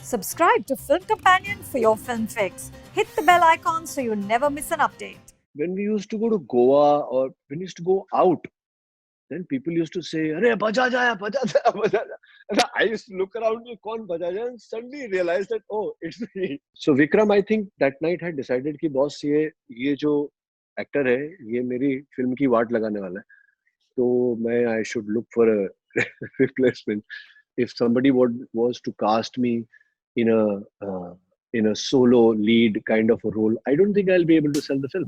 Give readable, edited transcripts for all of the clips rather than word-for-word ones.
Subscribe to Film Companion for your film fix. Hit the bell icon so you never miss an update. When we used to go to Goa or when we used to go out, then people used to say, "Arey, baja jaya, baja jaya, baja jaya." And I used to look around, "Kaun baja jaya?" And suddenly realized that, oh, it's me. So Vikram, I think that night had decided कि boss ये जो actor है, ये मेरी film की वाट लगाने वाला है. तो I should look for a replacement. If somebody was to cast me in a solo lead kind of a role, I don't think I'll be able to sell the film.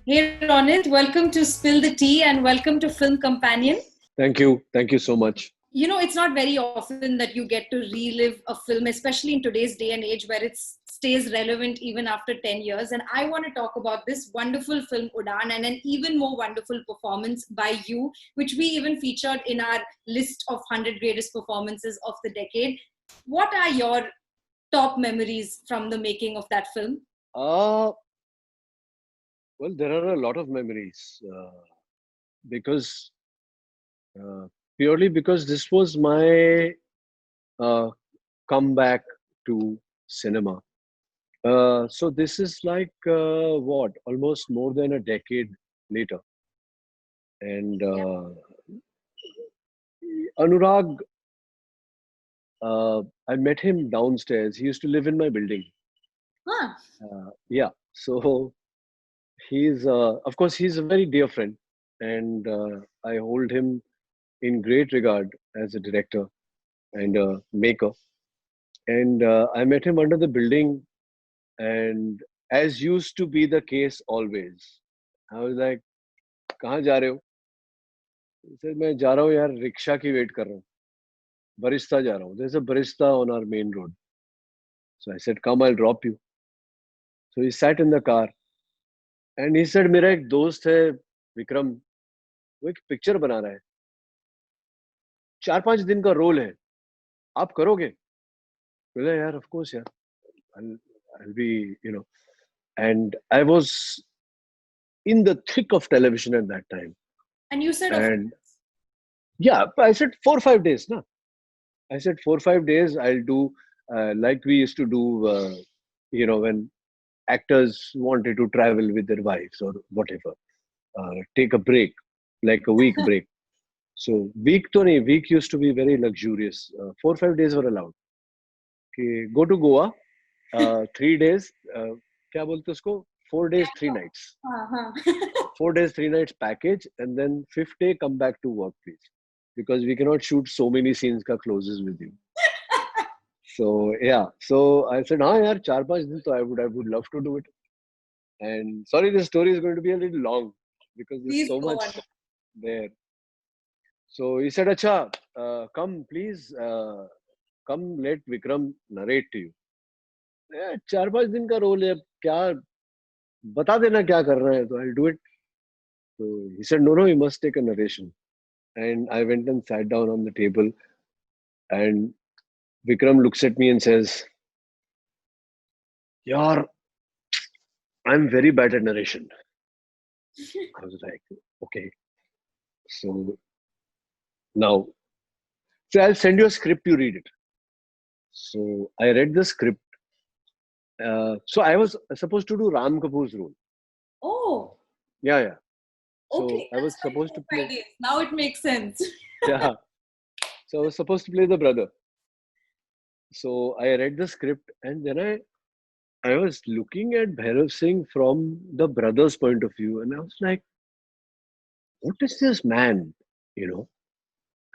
Hey Ronit, welcome to Spill the Tea and welcome to Film Companion. Thank you so much. You know, it's not very often that you get to relive a film, especially in today's day and age where it stays relevant even after 10 years. And I want to talk about this wonderful film, Udaan, and an even more wonderful performance by you, which we even featured in our list of 100 greatest performances of the decade. What are your top memories from the making of that film? Well, there are a lot of memories because purely because this was my comeback to cinema. So this is like almost more than a decade later, and Anurag, I met him downstairs. He used to live in my building. Huh. Yeah, so he's of course he's a very dear friend, and I hold him in great regard as a director and a maker. And I met him under the building, and as used to be the case always, I was like, "कहाँ जा रहे हो?" He said, "मैं जा रहा हूँ यार, rickshaw की वेट कर रहा हूँ, बरिस्ता जा रहा हूँ." There's a barista on our main road. So I said, "Come, I'll drop you." So he sat in the car, and he said, "मेरा एक दोस्त है विक्रम, वो एक पिक्चर बना रहा है, 4-5 दिन का रोल है, आप करोगे?" बोला, "यार, of course यार, I'll be, you know." And I was in the thick of television at that time. And you said, And yeah, I said 4-5 days, no? I said 4-5 days I'll do like we used to do, when actors wanted to travel with their wives or whatever, take a break, like a week break. So week used to be very luxurious. 4-5 days were allowed. Okay, go to Goa, 3 days. क्या बोलते उसको? 4 days, 3 nights. 4 days, 3 nights package, and then 5th day come back to work, please, because we cannot shoot so many scenes ka closes with you. So yeah, so I said, "हाँ यार, 4-5 दिन तो I would love to do it." And sorry, this story is going to be a little long because there's please so go much on. there. So he said, "Acha, come please, come let Vikram narrate to you." 4-5 दिन का role है, क्या बता देना क्या कर रहे हैं, तो I'll do it. So he said, "No, you must take a narration." And I went and sat down on the table, and Vikram looks at me and says, "Yaar, I'm very bad at narration." I was like, "Okay." So now, so I'll send you a script, you read it. So I read the script. So I was supposed to do Ram Kapoor's role. Oh, Yeah. So okay. I was That's why supposed to 4-5 play. days. Now it makes sense. Yeah. So I was supposed to play the brother. So I read the script, and then I was looking at Bhairav Singh from the brother's point of view, and I was like, "What is this man?" You know.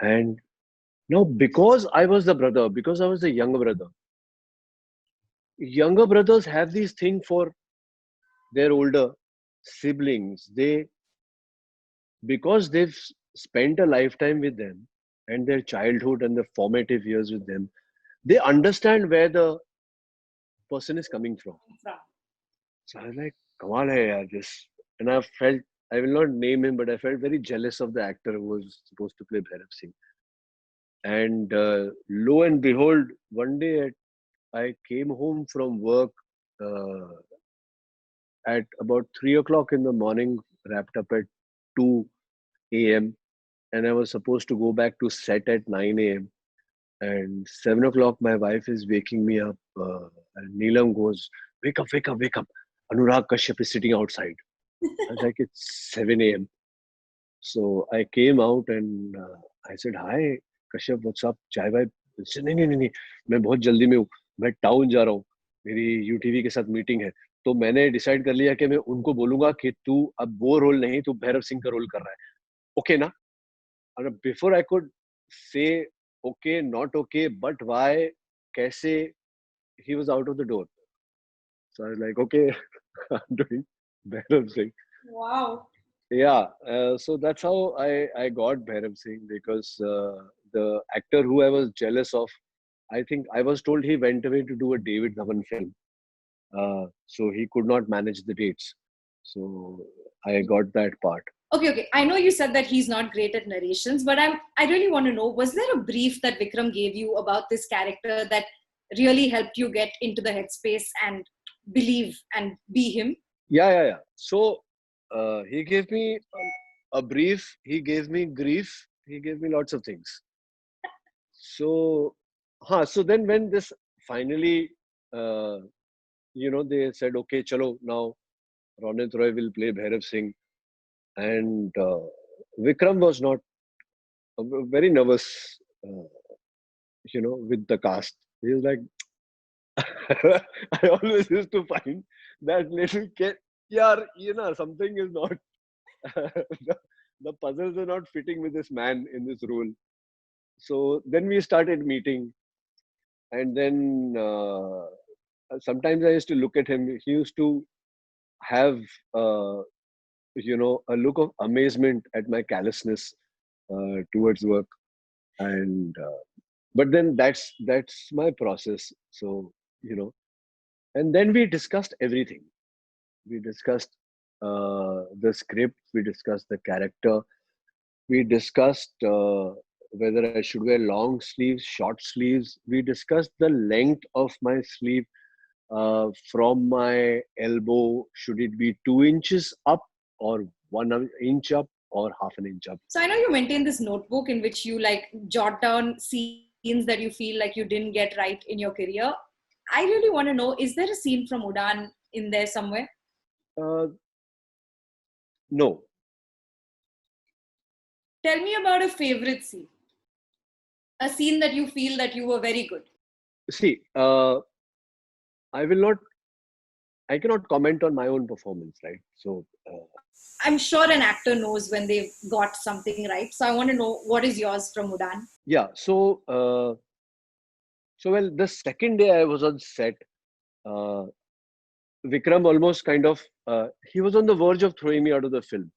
And now, because I was the brother, because I was the younger brothers have these thing for their older siblings. Because they've spent a lifetime with them and their childhood and the formative years with them, they understand where the person is coming from. So I was like, Kamal hai yaar, this. And I will not name him, but I felt very jealous of the actor who was supposed to play Bhairav Singh. And lo and behold, one day at I came home from work uh, at about 3 o'clock in the morning, wrapped up at 2 a.m. And I was supposed to go back to set at 9 a.m. And 7 o'clock, my wife is waking me up. And Neelam goes, "Wake up, wake up, wake up. Anurag Kashyap is sitting outside." I was like, "It's 7 a.m." So I came out and I said, "Hi, Kashyap, what's up? Chai bhai?" He said, "नहीं नहीं नहीं नहीं, मैं बहुत जल्दी में हूँ, मैं टाउन जा रहा हूँ, मेरी यूटीवी के साथ मीटिंग है." तो मैंने डिसाइड कर लिया कि मैं उनको बोलूंगा कि तू अब वो रोल नहीं, तू भैरव सिंह का रोल कर रहा है, ओके ना? और before I could say okay, not okay, but why, कैसे, he was out of the door. So I was like, okay, I'm doing Bhairav Singh. Wow. Yeah, so that's how I got Bhairav Singh, because the actor who I was jealous of, I think I was told he went away to do a David Dhawan film. So he could not manage the dates. So I got that part. Okay. I know you said that he's not great at narrations, but I really want to know, was there a brief that Vikram gave you about this character that really helped you get into the headspace and believe and be him? Yeah. So he gave me a brief, he gave me grief, he gave me lots of things. So, so then when this finally, they said, okay, chalo, now Ronit Roy will play Bhairav Singh. And Vikram was not very nervous, with the cast. He was like, I always used to find that little kid, yeah, something is not, the puzzles are not fitting with this man in this role. So then we started meeting, and then sometimes I used to look at him. He used to have, a look of amazement at my callousness towards work, and but then that's my process. So and then we discussed everything. We discussed the script. We discussed the character. We discussed whether I should wear long sleeves, short sleeves. We discussed the length of my sleeve from my elbow. Should it be 2 inches up, or 1 inch up, or half an inch up? So I know you maintain this notebook in which you like jot down scenes that you feel like you didn't get right in your career. I really want to know, is there a scene from Udaan in there somewhere? No. Tell me about a favorite scene. A scene that you feel that you were very good. See, I cannot comment on my own performance, right? So, I'm sure an actor knows when they've got something right. So I want to know, what is yours from Udaan? yeah. So, well, the second day I was on set, Vikram almost kind of, he was on the verge of throwing me out of the film.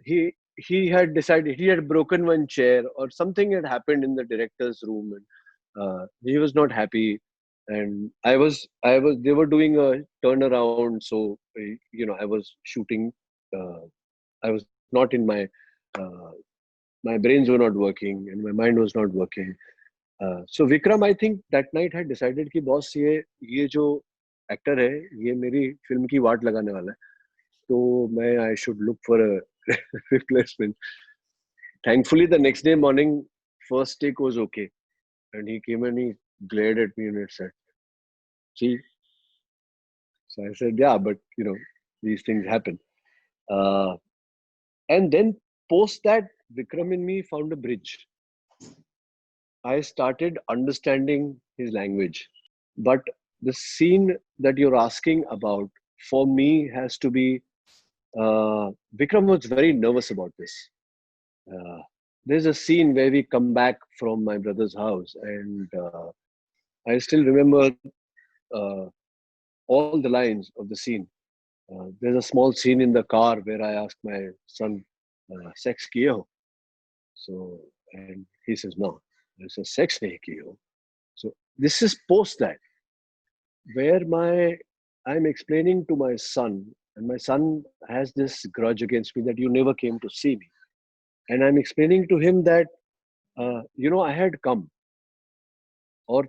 He had decided, he had broken one chair, or something had happened in the director's room, and he was not happy. And they were doing a turnaround. So, I was shooting, I was not in my brains were not working, and my mind was not working. So Vikram, I think that night had decided कि boss, ये जो actor है, ये मेरी film की वाट लगाने वाला है, तो I should look for a replacement. Thankfully, the next day morning, first take was okay, and he came and he glared at me and said, "See." So I said, "Yeah, but these things happen." And then post that, Vikram and me found a bridge. I started understanding his language. But the scene that you're asking about, for me, has to be, Vikram was very nervous about this. There's a scene where we come back from my brother's house, and I still remember all the lines of the scene. There's a small scene in the car where I ask my son, "Sex kiye ho?" So, and he says, "No." I say, "Sex nahi kiye ho." So this is post that, where I'm explaining to my son, and my son has this grudge against me that you never came to see me. And I'm explaining to him that, I had come और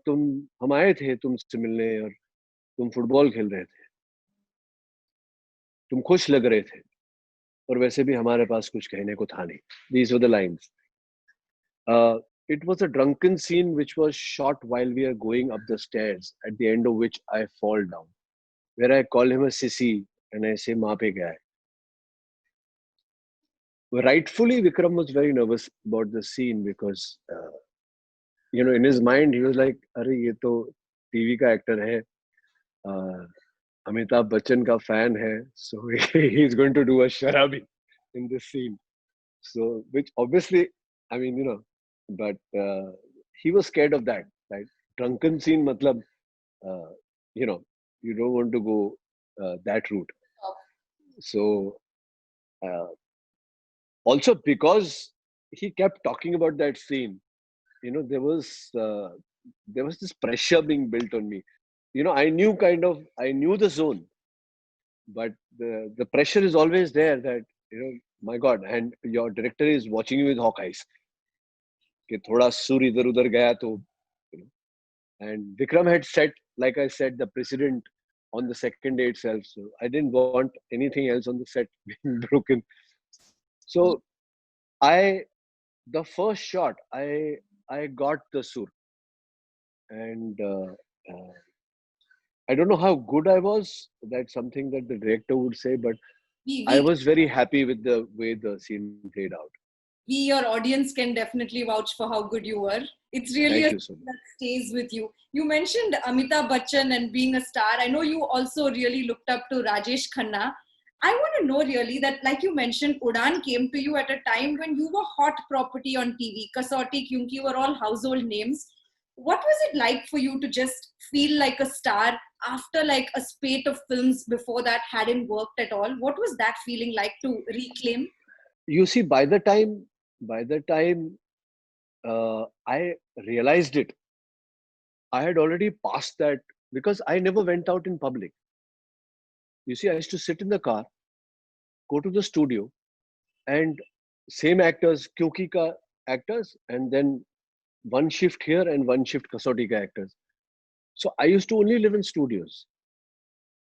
हम आए थे तुमसे मिलने और तुम football खेल रहे थे, तुम खुश लग रहे थे, और वैसे भी हमारे पास कुछ कहने को था नहीं. These were the lines. It was a drunken scene which was shot while we are going up the stairs, at the end of which I fall down, where I call him a sissy and I say maa pe gaya hai. Rightfully, Vikram was very nervous about the scene because, in his mind, he was like, "Arey, ye to TV ka actor hai, Amitabh Bachchan ka fan hai, so he's going to do a sharabi in this scene." So, which obviously, I mean, but he was scared of that, right? Drunken scene, matlab, uh, you know, you don't want to go that route. So, uh, also because he kept talking about that scene, there was this pressure being built on me. I knew the zone, but the pressure is always there that, my God, and your director is watching you with hawk eyes. कि थोड़ा सुर इधर उधर गया तो, and Vikram had set, like I said, the precedent on the second day itself. So I didn't want anything else on the set being broken. So I, the first shot, I got the sur, and I don't know how good I was. That's something that the director would say, but I we was very happy with the way the scene played out. we, your audience, can definitely vouch for how good you were. It's really Thank a you so scene much. that stays with you. You mentioned Amitabh Bachchan and being a star. I know you also really looked up to Rajesh Khanna. I want to know really that, like you mentioned, Udaan came to you at a time when you were hot property on TV. Kasauti, Kyunki were all household names. What was it like for you to just feel like a star after like a spate of films before that hadn't worked at all? What was that feeling like to reclaim? You see, by the time I realized it, I had already passed that because I never went out in public. You see, I used to sit in the car, go to the studio, and same actors, Kyuki ka actors, and then one shift here and one shift Kasauti ka actors. So I used to only live in studios.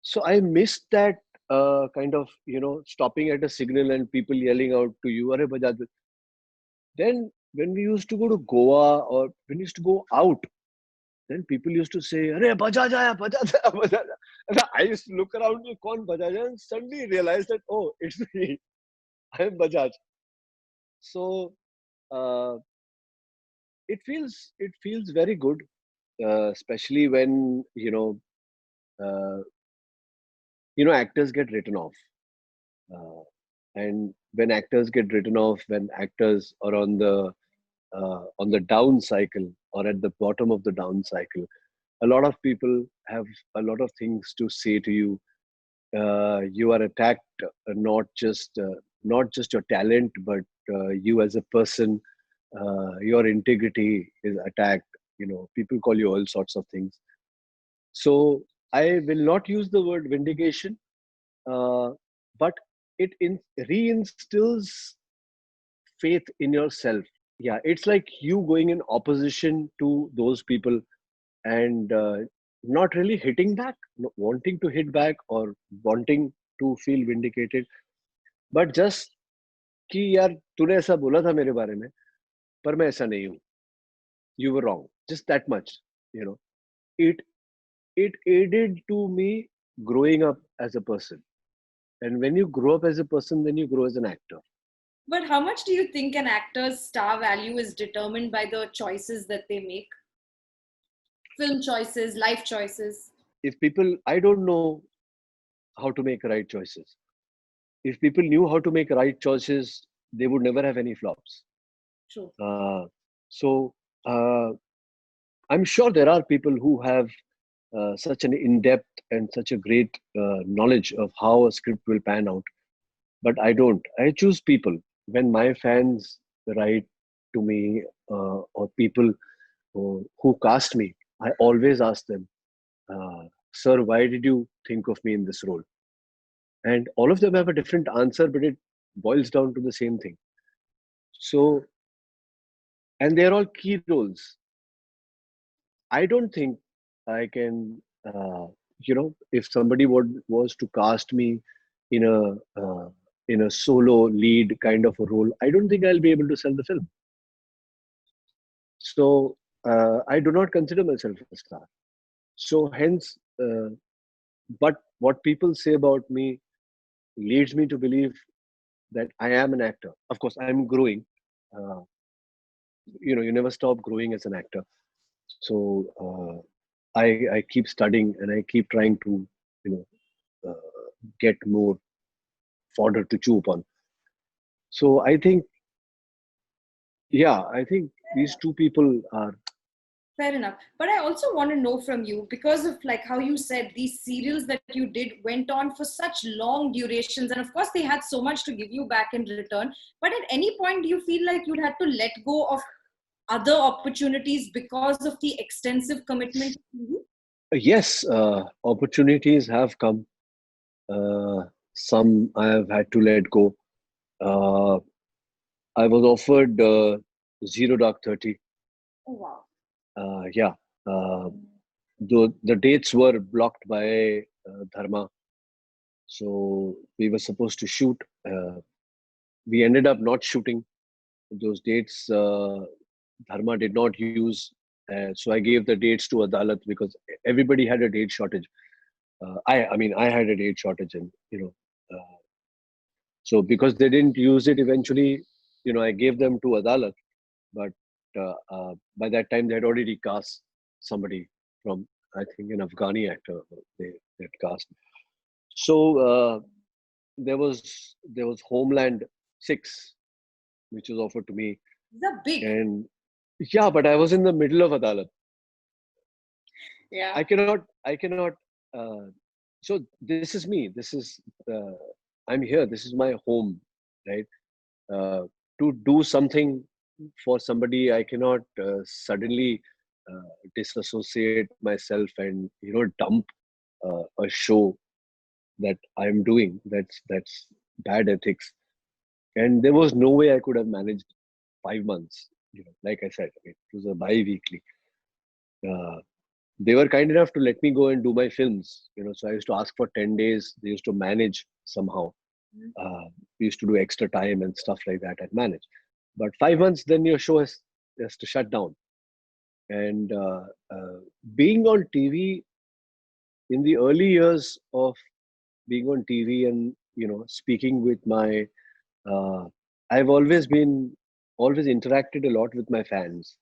So I missed that kind of, stopping at a signal and people yelling out to you, "Arey Bajaj." Then when we used to go to Goa or when we used to go out, then people used to say, "Arey Bajaj aaya, Bajaj aaya, Bajaj aaya." And I used to look around, "Kaun Bajaj hai?" And suddenly realized that, oh, it's me. I am Bajaj. So uh, it feels very good, especially when uh, actors get written off, uh, and when actors get written off, when actors are on the down cycle or at the bottom of the down cycle, a lot of people have a lot of things to say to you. You are attacked, not just your talent, but you as a person. Your integrity is attacked. People call you all sorts of things. So I will not use the word vindication, uh, but it reinstills faith in yourself. Yeah, it's like you going in opposition to those people and not really hitting back, wanting to hit back or wanting to feel vindicated, but just कि यार तूने ऐसा बोला था मेरे बारे में, पर मैं ऐसा नहीं हूँ. You were wrong. Just that much. You know, it it aided to me growing up as a person. And when you grow up as a person, then you grow as an actor. But how much do you think an actor's star value is determined by the choices that they make? Film choices, life choices. If people, I don't know how to make right choices. If people knew how to make right choices, they would never have any flops. True. So I'm sure there are people who have such an in-depth and such a great knowledge of how a script will pan out. But I don't. I choose people. When my fans write to me or people who cast me, I always ask them, "Sir, why did you think of me in this role?" And all of them have a different answer, but it boils down to the same thing. So, and they're all key roles. I don't think I can, if somebody was to cast me in a solo lead kind of a role, I don't think I'll be able to sell the film. So I do not consider myself a star. So hence, but what people say about me leads me to believe that I am an actor. Of course, I'm growing. Uh, you never stop growing as an actor. So I keep studying and I keep trying to, you get more fodder to chew upon. So I think these two people are. Fair enough. But I also want to know from you, because of like how you said these serials that you did went on for such long durations, and of course they had so much to give you back in return. But at any point, do you feel like you'd had to let go of other opportunities because of the extensive commitment to TV? Yes, opportunities have come. Some I have had to let go. Uh, I was offered Zero Dark 30. Oh, wow. Yeah. Uh, the dates were blocked by Dharma. So we were supposed to shoot. We ended up not shooting those dates. Dharma did not use. So I gave the dates to Adalat because everybody had a date shortage. I had a date shortage, and so because they didn't use it eventually, I gave them to Adalat. But by that time, they had already cast somebody from, I think, an Afghani actor. They had cast. So there was Homeland 6, which was offered to me, They're big. and yeah, but I was in the middle of Adalat. Yeah. I cannot. Uh, so this is me. Uh, I'm here. This is my home, right? Uh, to do something for somebody, I cannot suddenly disassociate myself and dump a show that I'm doing. That's bad ethics. And there was no way I could have managed 5 months. Like I said, it was a bi-weekly. Uh, they were kind enough to let me go and do my films. So I used to ask for 10 days. They used to manage somehow. We used to do extra time and stuff like that and manage. But 5 months, then your show has to shut down. And being on TV in the early years of being on TV and speaking with my, uh, I've always interacted a lot with my fans.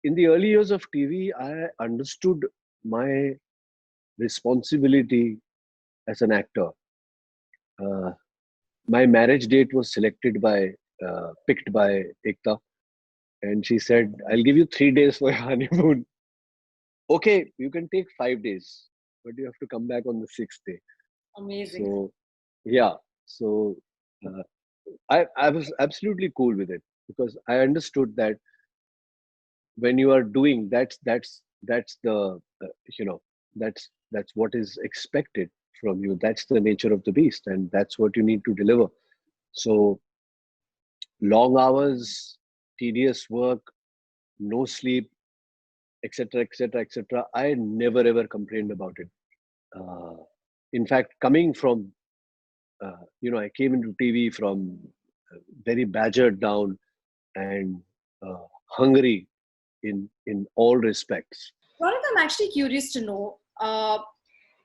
In the early years of TV, I understood my responsibility as an actor. Uh, my marriage date was picked by Ekta, and she said, "I'll give you 3 days for your honeymoon. Okay, you can take 5 days, but you have to come back on the sixth day." Amazing. So, yeah. So uh, I was absolutely cool with it because I understood that when you are doing that's the you know that's what is expected from you. That's the nature of the beast, and that's what you need to deliver. So long hours, tedious work, no sleep, etc., etc., etc. I never ever complained about it. Uh, in fact, coming from I came into TV from very badgered down and uh, hungry in all respects. Gaurav, I'm actually curious to know,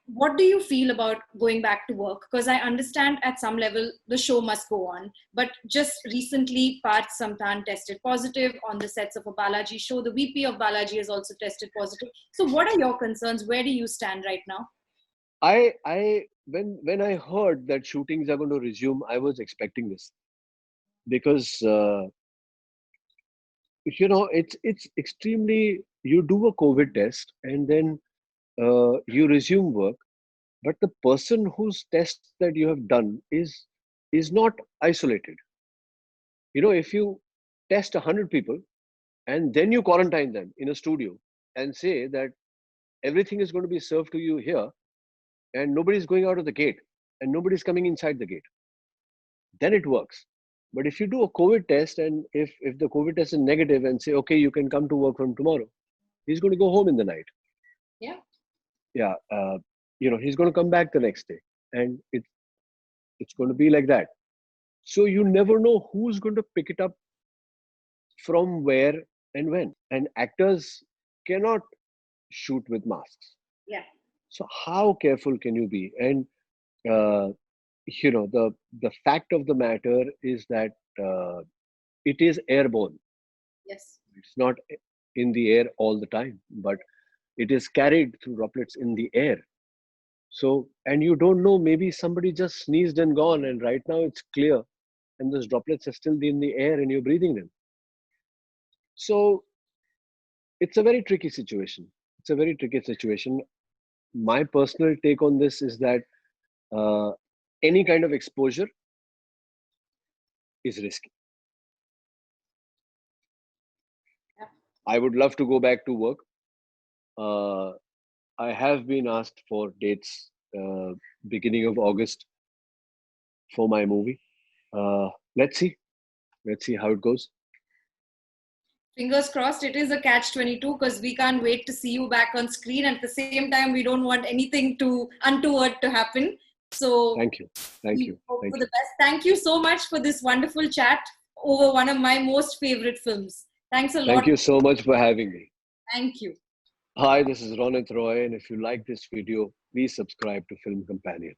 what do you feel about going back to work? Because I understand at some level the show must go on. But just recently, Parth Samthan tested positive on the sets of a Balaji show. The VP of Balaji has also tested positive. So, what are your concerns? Where do you stand right now? When I heard that shootings are going to resume, I was expecting this because it's extremely. You do a COVID test and then you resume work, but the person whose test that you have done is not isolated. If you test 100 people and then you quarantine them in a studio and say that everything is going to be served to you here and nobody's going out of the gate and nobody's coming inside the gate, then it works. But if you do a COVID test and if the COVID test is negative and say, okay, you can come to work from tomorrow, He's going to go home in the night. Yeah. Yeah. He's going to come back the next day, and it's going to be like that. So you never know who's going to pick it up from where and when. And actors cannot shoot with masks. Yeah. So how careful can you be? And uh, the fact of the matter is that it is airborne. Yes. It's not in the air all the time, but it is carried through droplets in the air. So, and you don't know, maybe somebody just sneezed and gone, and right now it's clear, and those droplets are still in the air and you're breathing them. So it's a very tricky situation. It's a very tricky situation. My personal take on this is that uh, any kind of exposure is risky. Yeah. I would love to go back to work. I have been asked for dates beginning of August for my movie. Let's see. Let's see how it goes. Fingers crossed. It is a catch-22 because we can't wait to see you back on screen. At the same time, we don't want anything untoward to happen. So Thank you. Thank we you. hope Thank for you. the best. Thank you so much for this wonderful chat over one of my most favorite films. Thanks a lot. Thank you so much for having me. Thank you. Hi, this is Ronit Roy, and if you like this video, please subscribe to Film Companion.